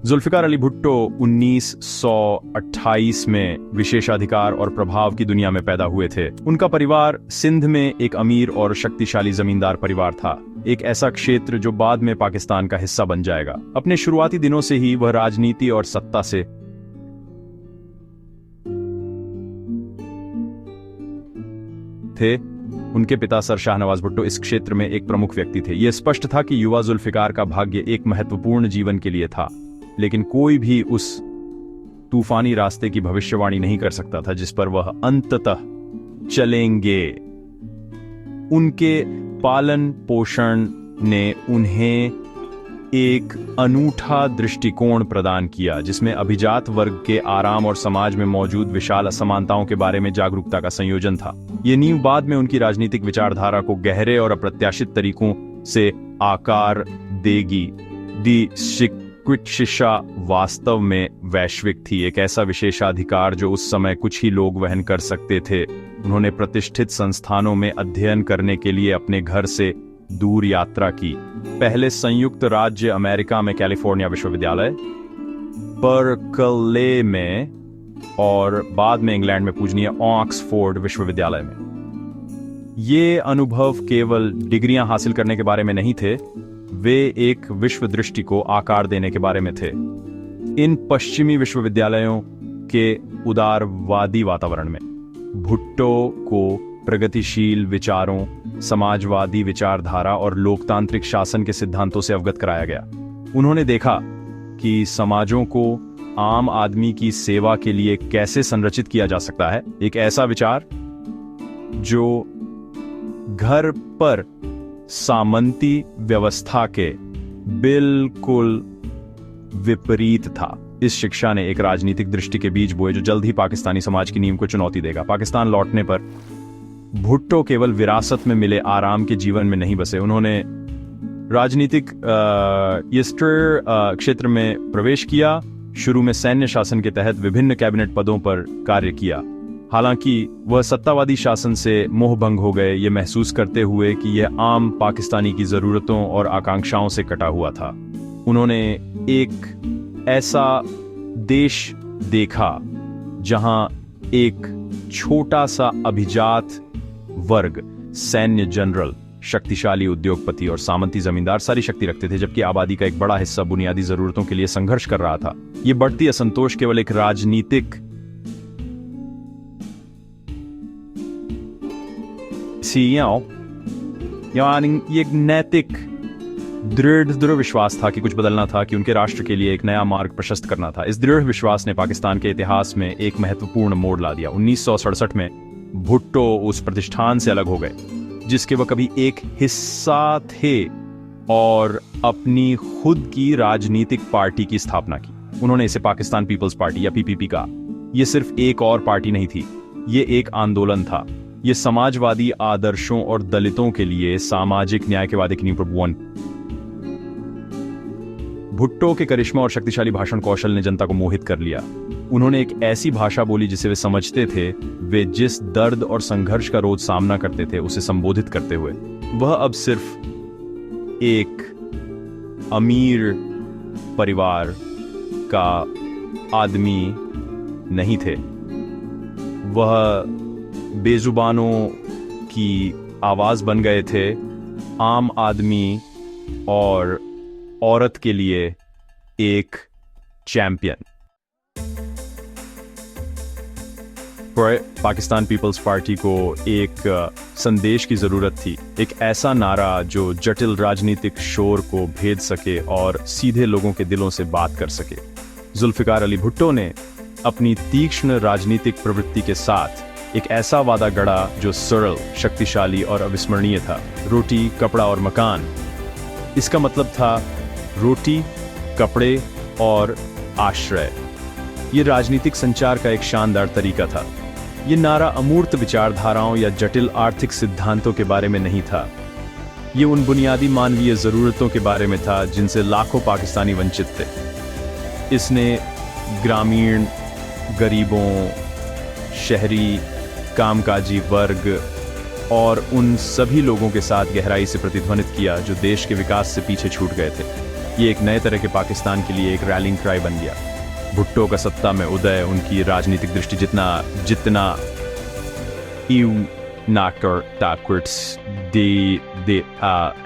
जुल्फिकार अली भुट्टो 1928 में विशेषाधिकार और प्रभाव की दुनिया में पैदा हुए थे। उनका परिवार सिंध में एक अमीर और शक्तिशाली जमींदार परिवार था, एक ऐसा क्षेत्र जो बाद में पाकिस्तान का हिस्सा बन जाएगा। अपने शुरुआती दिनों से ही वह राजनीति और सत्ता से थे। उनके पिता सर शाहनवाज भुट्टो इस क्षेत्र में एक प्रमुख व्यक्ति थे। यह स्पष्ट था कि युवा जुल्फिकार का भाग्य एक महत्वपूर्ण जीवन के लिए था, लेकिन कोई भी उस तूफानी रास्ते की भविष्यवाणी नहीं कर सकता था जिस पर वह अंततः चलेंगे। उनके पालन पोषण ने उन्हें एक अनूठा दृष्टिकोण प्रदान किया जिसमें अभिजात वर्ग के आराम और समाज में मौजूद विशाल असमानताओं के बारे में जागरूकता का संयोजन था। ये नींव बाद में उनकी राजनीतिक विचारधारा को गहरे और अप्रत्याशित तरीकों से आकार देगी। दी शिक्षा वास्तव में वैश्विक थी, एक ऐसा विशेषाधिकार जो उस समय कुछ ही लोग वहन कर सकते थे। उन्होंने प्रतिष्ठित संस्थानों में अध्ययन करने के लिए अपने घर से दूर यात्रा की। पहले संयुक्त राज्य अमेरिका में कैलिफोर्निया विश्वविद्यालय, बर्कले में और बाद में इंग्लैंड में पूजनीय ऑक्सफोर्ड विश्वविद्यालय में। ये अनुभव केवल डिग्रियां हासिल करने के बारे में नहीं थे, वे एक विश्व दृष्टि को आकार देने के बारे में थे। इन पश्चिमी विश्वविद्यालयों के उदारवादी वातावरण में भुट्टो को प्रगतिशील विचारों, समाजवादी विचारधारा और लोकतांत्रिक शासन के सिद्धांतों से अवगत कराया गया। उन्होंने देखा कि समाजों को आम आदमी की सेवा के लिए कैसे संरचित किया जा सकता है। एक ऐसा विचार जो घर पर सामंती व्यवस्था के बिल्कुल विपरीत था। इस शिक्षा ने एक राजनीतिक दृष्टि के बीज बोए जो जल्द ही पाकिस्तानी समाज की नींव को चुनौती देगा। पाकिस्तान लौटने पर भुट्टो केवल विरासत में मिले आराम के जीवन में नहीं बसे। उन्होंने राजनीतिक क्षेत्र में प्रवेश किया। शुरू में सैन्य शासन के तहत विभिन्न कैबिनेट पदों पर कार्य किया। हालांकि वह सत्तावादी शासन से मोहभंग हो गए, ये महसूस करते हुए कि यह आम पाकिस्तानी की जरूरतों और आकांक्षाओं से कटा हुआ था। उन्होंने एक ऐसा देश देखा जहां एक छोटा सा अभिजात वर्ग, सैन्य जनरल, शक्तिशाली उद्योगपति और सामंती जमींदार सारी शक्ति रखते थे, जबकि आबादी का एक बड़ा हिस्सा बुनियादी जरूरतों के लिए संघर्ष कर रहा था। यह बढ़ती असंतोष केवल एक राजनीतिक यानी एक नैतिक दृढ़ विश्वास था कि कुछ बदलना था, कि उनके राष्ट्र के लिए एक नया मार्ग प्रशस्त करना था। इस दृढ़ विश्वास ने पाकिस्तान के इतिहास में एक महत्वपूर्ण मोड़ ला दिया। 1967 में भुट्टो उस प्रतिष्ठान से अलग हो गए जिसके वह कभी एक हिस्सा थे और अपनी खुद की राजनीतिक पार्टी की स्थापना की। उन्होंने इसे पाकिस्तान पीपल्स पार्टी या पीपीपी कहा। यह सिर्फ एक और पार्टी नहीं थी, यह एक आंदोलन था। यह समाजवादी आदर्शों और दलितों के लिए सामाजिक न्याय के वादे की नींव पर बुन। भुट्टो के करिश्मा और शक्तिशाली भाषण कौशल ने जनता को मोहित कर लिया। उन्होंने एक ऐसी भाषा बोली जिसे वे समझते थे। वे जिस दर्द और संघर्ष का रोज सामना करते थे उसे संबोधित करते हुए वह अब सिर्फ एक अमीर परिवार का आदमी नहीं थे, वह बेजुबानों की आवाज बन गए थे, आम आदमी और औरत के लिए एक चैंपियन। पाकिस्तान पीपल्स पार्टी को एक संदेश की जरूरत थी, एक ऐसा नारा जो जटिल राजनीतिक शोर को भेद सके और सीधे लोगों के दिलों से बात कर सके। जुल्फिकार अली भुट्टो ने अपनी तीक्ष्ण राजनीतिक प्रवृत्ति के साथ एक ऐसा वादा गढ़ा जो सरल, शक्तिशाली और अविस्मरणीय था। रोटी, कपड़ा और मकान। इसका मतलब था रोटी, कपड़े और आश्रय। ये राजनीतिक संचार का एक शानदार तरीका था। ये नारा अमूर्त विचारधाराओं या जटिल आर्थिक सिद्धांतों के बारे में नहीं था। ये उन बुनियादी मानवीय जरूरतों के बारे में था जिनसे लाखों पाकिस्तानी वंचित थे। इसने ग्रामीण, गरीबों, शहरी, कामकाजी वर्ग और उन सभी लोगों के साथ गहराई से प्रतिध्वनित किया जो देश के विकास से पीछे छूट गए थे। ये एक नए तरह के पाकिस्तान के लिए एक रैलिंग क्राई बन गया। भुट्टो का सत्ता में उदय उनकी राजनीतिक दृष्टि जितना नाकर ताकर्ट्स दे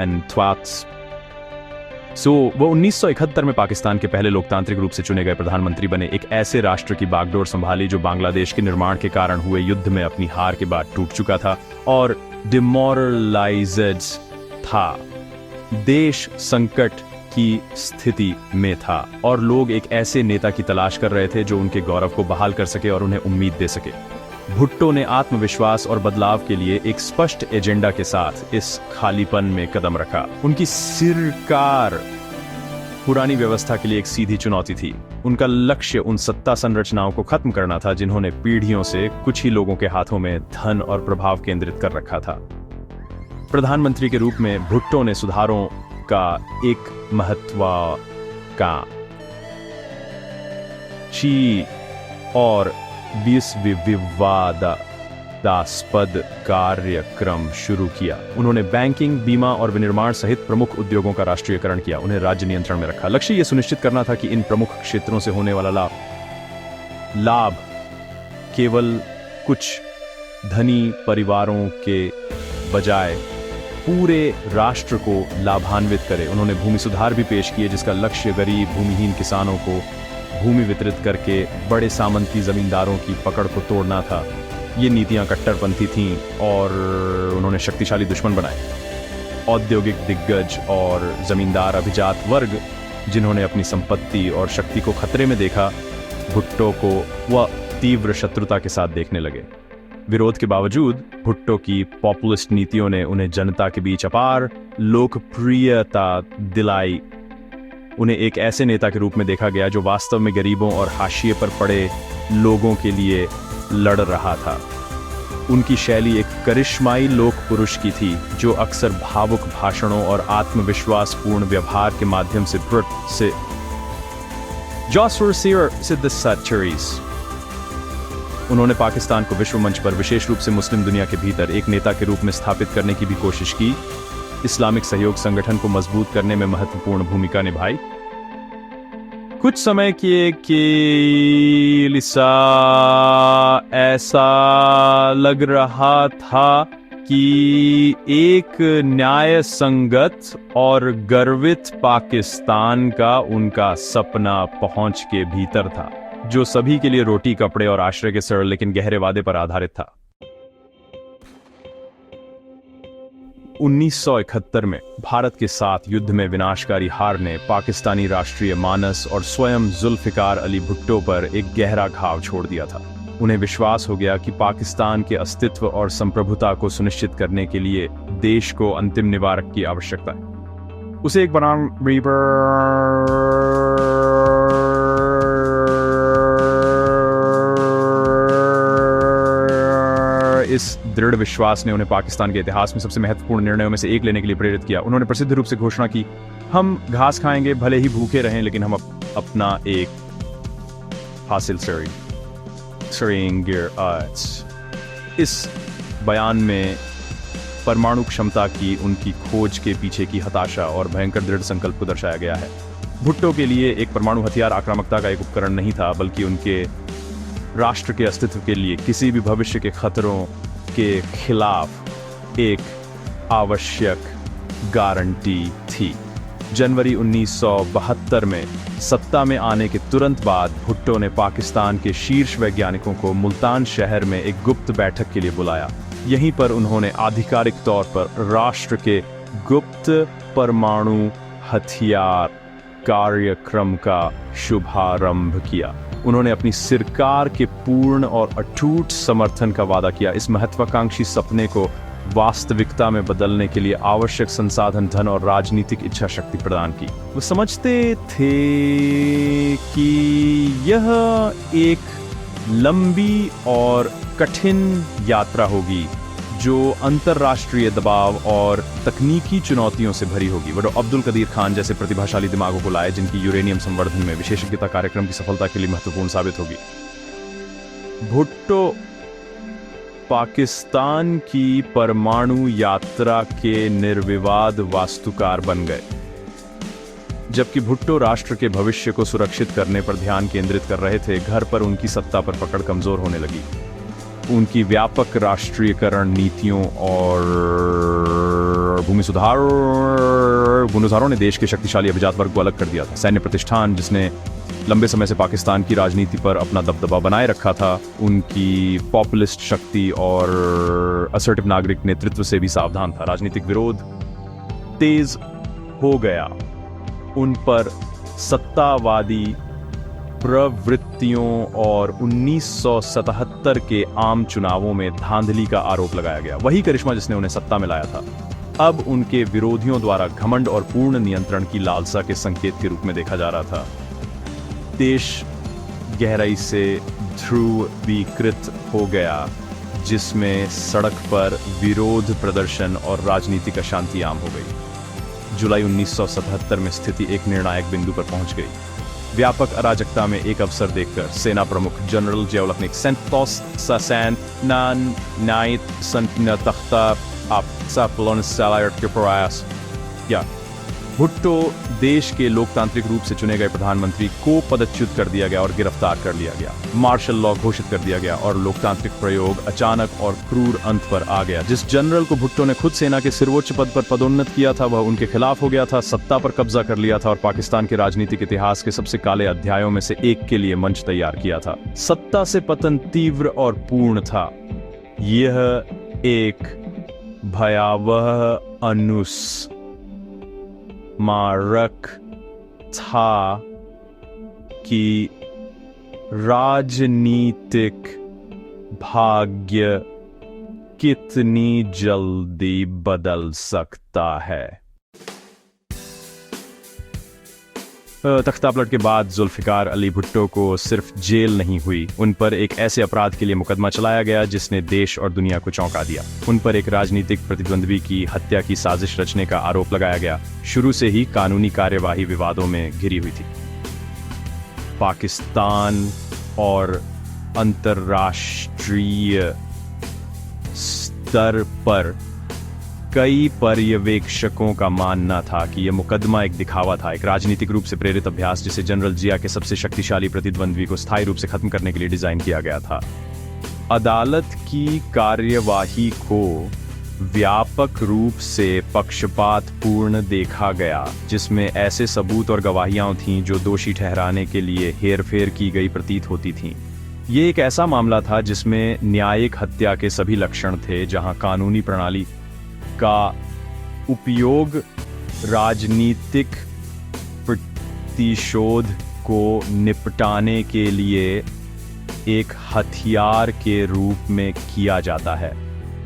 एंड थ्वाट्स सो वो 1971 में पाकिस्तान के पहले लोकतांत्रिक रूप से चुने गए प्रधानमंत्री बने। एक ऐसे राष्ट्र की बागडोर संभाली जो बांग्लादेश के निर्माण के कारण हुए युद्ध में अपनी हार के बाद टूट चुका था और डिमोरलाइज्ड था। देश संकट की स्थिति में था और लोग एक ऐसे नेता की तलाश कर रहे थे जो उनके गौरव को बहाल कर सके और उन्हें उम्मीद दे सके। भुट्टो ने आत्मविश्वास और बदलाव के लिए एक स्पष्ट एजेंडा के साथ इस खालीपन में कदम रखा। उनकी सरकार पुरानी व्यवस्था के लिए एक सीधी चुनौती थी। उनका लक्ष्य उन सत्ता संरचनाओं को खत्म करना था जिन्होंने पीढ़ियों से कुछ ही लोगों के हाथों में धन और प्रभाव केंद्रित कर रखा था। प्रधानमंत्री के रूप में भुट्टो ने सुधारों का एक महत्वाकांक्षी और विवादास्पद कार्यक्रम शुरू किया। उन्होंने बैंकिंग, बीमा और विनिर्माण सहित प्रमुख उद्योगों का राष्ट्रीयकरण किया, उन्हें राज्य नियंत्रण में रखा। लक्ष्य यह सुनिश्चित करना था कि इन प्रमुख क्षेत्रों से होने वाला लाभ केवल कुछ धनी परिवारों के बजाय पूरे राष्ट्र को लाभान्वित करे। उन्होंने भूमि सुधार भी पेश किए जिसका लक्ष्य गरीब भूमिहीन किसानों को भूमि वितरित करके बड़े सामंती जमींदारों की पकड़ को तोड़ना था। ये नीतियां कट्टरपंथी थीं और उन्होंने शक्तिशाली दुश्मन बनाए। औद्योगिक दिग्गज और जमींदार अभिजात वर्ग जिन्होंने अपनी संपत्ति और शक्ति को खतरे में देखा, भुट्टो को वह तीव्र शत्रुता के साथ देखने लगे। विरोध के बावजूद भुट्टो की पॉपुलिस्ट नीतियों ने उन्हें जनता के बीच अपार लोकप्रियता दिलाई। उन्हें एक ऐसे नेता के रूप में देखा गया जो वास्तव में गरीबों और हाशिए पर पड़े लोगों के लिए लड़ रहा था। उनकी शैली एक करिश्माई लोक पुरुष की थी जो अक्सर भावुक भाषणों और आत्मविश्वासपूर्ण व्यवहार के माध्यम से उन्होंने पाकिस्तान को विश्व मंच पर, विशेष रूप से मुस्लिम दुनिया के भीतर, एक नेता के रूप में स्थापित करने की भी कोशिश की। इस्लामिक सहयोग संगठन को मजबूत करने में महत्वपूर्ण भूमिका निभाई। कुछ समय के ऐसा लग रहा था कि एक न्याय संगत और गर्वित पाकिस्तान का उनका सपना पहुंच के भीतर था, जो सभी के लिए रोटी, कपड़े और आश्रय के सरल लेकिन गहरे वादे पर आधारित था। 1971 में भारत के साथ युद्ध में विनाशकारी हार ने पाकिस्तानी राष्ट्रीय मानस और स्वयं जुल्फिकार अली भुट्टो पर एक गहरा घाव छोड़ दिया था। उन्हें विश्वास हो गया कि पाकिस्तान के अस्तित्व और संप्रभुता को सुनिश्चित करने के लिए देश को अंतिम निवारक की आवश्यकता है। उसे एक बनाम इस दृढ़ विश्वास ने उन्हें पाकिस्तान के इतिहास में सबसे महत्वपूर्ण निर्णयों में से एक लेने के लिए प्रेरित किया। उन्होंने प्रसिद्ध रूप से घोषणा की, हम घास खाएंगे, भले ही भूखे रहें, लेकिन हम अपना एक हासिल करेंगे। इस बयान में परमाणु क्षमता की उनकी खोज के पीछे की हताशा और भयंकर दृढ़ संकल्प को दर्शाया गया है। भुट्टो के लिए एक परमाणु हथियार आक्रामकता का एक उपकरण नहीं था, बल्कि उनके राष्ट्र के अस्तित्व के लिए किसी भी भविष्य के खतरों के खिलाफ एक आवश्यक गारंटी थी। जनवरी 1972 में सत्ता में आने के तुरंत बाद भुट्टो ने पाकिस्तान के शीर्ष वैज्ञानिकों को मुल्तान शहर में एक गुप्त बैठक के लिए बुलाया। यहीं पर उन्होंने आधिकारिक तौर पर राष्ट्र के गुप्त परमाणु हथियार कार्यक्रम का शुभारंभ किया। उन्होंने अपनी सरकार के पूर्ण और अटूट समर्थन का वादा किया। इस महत्वाकांक्षी सपने को वास्तविकता में बदलने के लिए आवश्यक संसाधन, धन और राजनीतिक इच्छा शक्ति प्रदान की। वो समझते थे कि यह एक लंबी और कठिन यात्रा होगी जो अंतर्राष्ट्रीय दबाव और तकनीकी चुनौतियों से भरी होगी। वो अब्दुल कदीर खान जैसे प्रतिभाशाली दिमागों को लाए जिनकी यूरेनियम संवर्धन में विशेषज्ञता कार्यक्रम की सफलता के लिए महत्वपूर्ण साबित होगी। भुट्टो पाकिस्तान की परमाणु यात्रा के निर्विवाद वास्तुकार बन गए। जबकि भुट्टो राष्ट्र के भविष्य को सुरक्षित करने पर ध्यान केंद्रित कर रहे थे, घर पर उनकी सत्ता पर पकड़ कमजोर होने लगी। उनकी व्यापक राष्ट्रीयकरण नीतियों और भूमि सुधारों ने देश के शक्तिशाली अभिजात वर्ग को अलग कर दिया था। सैन्य प्रतिष्ठान, जिसने लंबे समय से पाकिस्तान की राजनीति पर अपना दबदबा बनाए रखा था, उनकी पॉपुलिस्ट शक्ति और असर्टिव नागरिक नेतृत्व से भी सावधान था। राजनीतिक विरोध तेज हो गया। उन पर सत्तावादी प्रवृत्तियों और 1977 के आम चुनावों में धांधली का आरोप लगाया गया। वही करिश्मा जिसने उन्हें सत्ता में लाया था, अब उनके विरोधियों द्वारा घमंड और पूर्ण नियंत्रण की लालसा के संकेत के रूप में देखा जा रहा था। देश गहराई से ध्रुवीकृत हो गया, जिसमें सड़क पर विरोध प्रदर्शन और राजनीतिक अशांति आम हो गई। जुलाई 1977 में स्थिति एक निर्णायक बिंदु पर पहुंच गई। व्यापक अराजकता में एक अवसर देखकर सेना प्रमुख जनरल जियाउल ने सेंटोस सैन नान नाइट संतन तख्ता आप के प्रयास या भुट्टो देश के लोकतांत्रिक रूप से चुने गए प्रधानमंत्री को पदच्युत कर दिया गया और गिरफ्तार कर लिया गया। मार्शल लॉ घोषित कर दिया गया और लोकतांत्रिक प्रयोग अचानक और क्रूर अंत पर आ गया। जिस जनरल को भुट्टो ने खुद सेना के सर्वोच्च पद पर पदोन्नत किया था, वह उनके खिलाफ हो गया था, सत्ता पर कब्जा कर लिया था और पाकिस्तान के राजनीतिक इतिहास के सबसे काले अध्यायों में से एक के लिए मंच तैयार किया था। सत्ता से पतन तीव्र और पूर्ण था। यह एक भयावह मारक था कि राजनीतिक भाग्य कितनी जल्दी बदल सकता है। तख्तापलट के बाद जुल्फिकार अली भुट्टो को सिर्फ जेल नहीं हुई, उन पर एक ऐसे अपराध के लिए मुकदमा चलाया गया जिसने देश और दुनिया को चौंका दिया। उन पर एक राजनीतिक प्रतिद्वंद्वी की हत्या की साजिश रचने का आरोप लगाया गया। शुरू से ही कानूनी कार्यवाही विवादों में घिरी हुई थी। पाकिस्तान और अंतर्राष्ट्रीय स्तर पर कई पर्यवेक्षकों का मानना था कि यह मुकदमा एक दिखावा था, एक राजनीतिक रूप से प्रेरित अभ्यास जिसे जनरल जिया के सबसे शक्तिशाली प्रतिद्वंद्वी को स्थायी रूप से खत्म करने के लिए डिजाइन किया गया था। अदालत की कार्यवाही को व्यापक रूप से पक्षपातपूर्ण देखा गया, जिसमें ऐसे सबूत और गवाहियां थीं जो दोषी ठहराने के लिए हेरफेर की गई प्रतीत होती थीं। ये एक ऐसा मामला था जिसमें न्यायिक हत्या के सभी लक्षण थे, जहां कानूनी प्रणाली का उपयोग राजनीतिक प्रतिशोध को निपटाने के लिए एक हथियार के रूप में किया जाता है।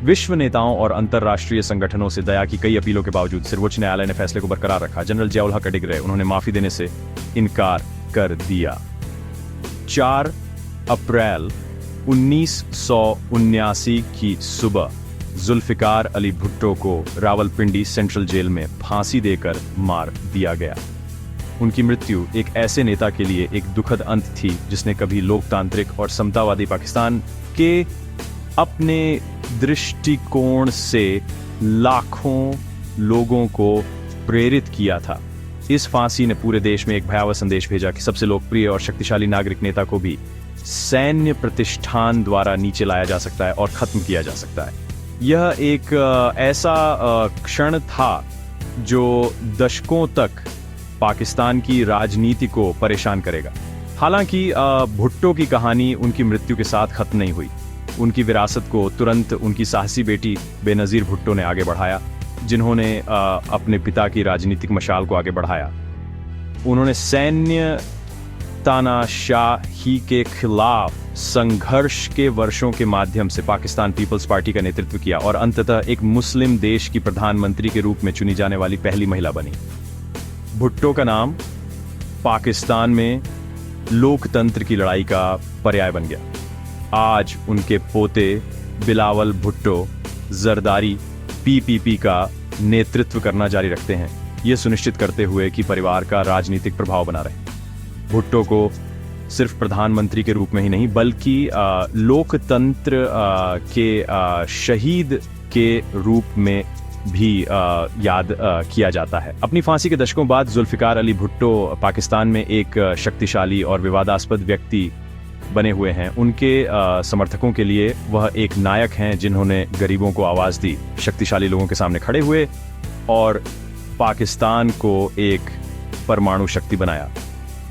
विश्व नेताओं और अंतर्राष्ट्रीय संगठनों से दया की कई अपीलों के बावजूद सर्वोच्च न्यायालय ने फैसले को बरकरार रखा। जनरल जियाउल हक अडिग रहे, उन्होंने माफी देने से इनकार कर दिया। 4 अप्रैल 1979 की सुबह जुल्फिकार अली भुट्टो को रावलपिंडी सेंट्रल जेल में फांसी देकर मार दिया गया। उनकी मृत्यु एक ऐसे नेता के लिए एक दुखद अंत थी जिसने कभी लोकतांत्रिक और समतावादी पाकिस्तान के अपने दृष्टिकोण से लाखों लोगों को प्रेरित किया था। इस फांसी ने पूरे देश में एक भयावह संदेश भेजा कि सबसे लोकप्रिय और शक्तिशाली नागरिक नेता को भी सैन्य प्रतिष्ठान द्वारा नीचे लाया जा सकता है और खत्म किया जा सकता है। यह एक ऐसा क्षण था जो दशकों तक पाकिस्तान की राजनीति को परेशान करेगा। हालांकि भुट्टो की कहानी उनकी मृत्यु के साथ खत्म नहीं हुई। उनकी विरासत को तुरंत उनकी साहसी बेटी बेनजीर भुट्टो ने आगे बढ़ाया, जिन्होंने अपने पिता की राजनीतिक मशाल को आगे बढ़ाया। उन्होंने सैन्य तानाशाही के खिलाफ संघर्ष के वर्षों के माध्यम से पाकिस्तान पीपल्स पार्टी का नेतृत्व किया और अंततः एक मुस्लिम देश की प्रधानमंत्री के रूप में चुनी जाने वाली पहली महिला बनी। भुट्टो का नाम पाकिस्तान में लोकतंत्र की लड़ाई का पर्याय बन गया। आज उनके पोते बिलावल भुट्टो जरदारी पीपीपी का नेतृत्व करना जारी रखते हैं, यह सुनिश्चित करते हुए कि परिवार का राजनीतिक प्रभाव बना रहे। भुट्टो को सिर्फ प्रधानमंत्री के रूप में ही नहीं बल्कि लोकतंत्र के शहीद के रूप में भी याद किया जाता है। अपनी फांसी के दशकों बाद जुल्फिकार अली भुट्टो पाकिस्तान में एक शक्तिशाली और विवादास्पद व्यक्ति बने हुए हैं। उनके समर्थकों के लिए वह एक नायक हैं जिन्होंने गरीबों को आवाज़ दी, शक्तिशाली लोगों के सामने खड़े हुए और पाकिस्तान को एक परमाणु शक्ति बनाया।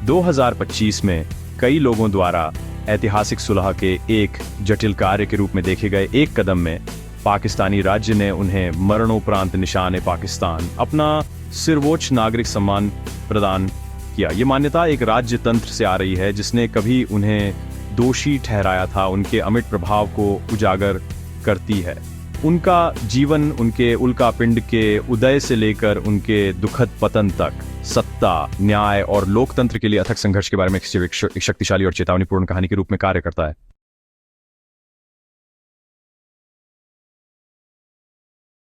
2025 में कई लोगों द्वारा ऐतिहासिक सुलह के एक जटिल कार्य के रूप में देखे गए एक कदम में पाकिस्तानी राज्य ने उन्हें मरणोपरांत निशान-ए-पाकिस्तान, अपना सर्वोच्च नागरिक सम्मान प्रदान किया। ये मान्यता एक राज्य तंत्र से आ रही है जिसने कभी उन्हें दोषी ठहराया था, उनके अमिट प्रभाव को उजागर करती है। उनका जीवन उनके उल्कापिंड के उदय से लेकर उनके दुखद पतन तक सत्ता, न्याय और लोकतंत्र के लिए अथक संघर्ष के बारे में एक शक्तिशाली और चेतावनीपूर्ण कहानी के रूप में कार्य करता है।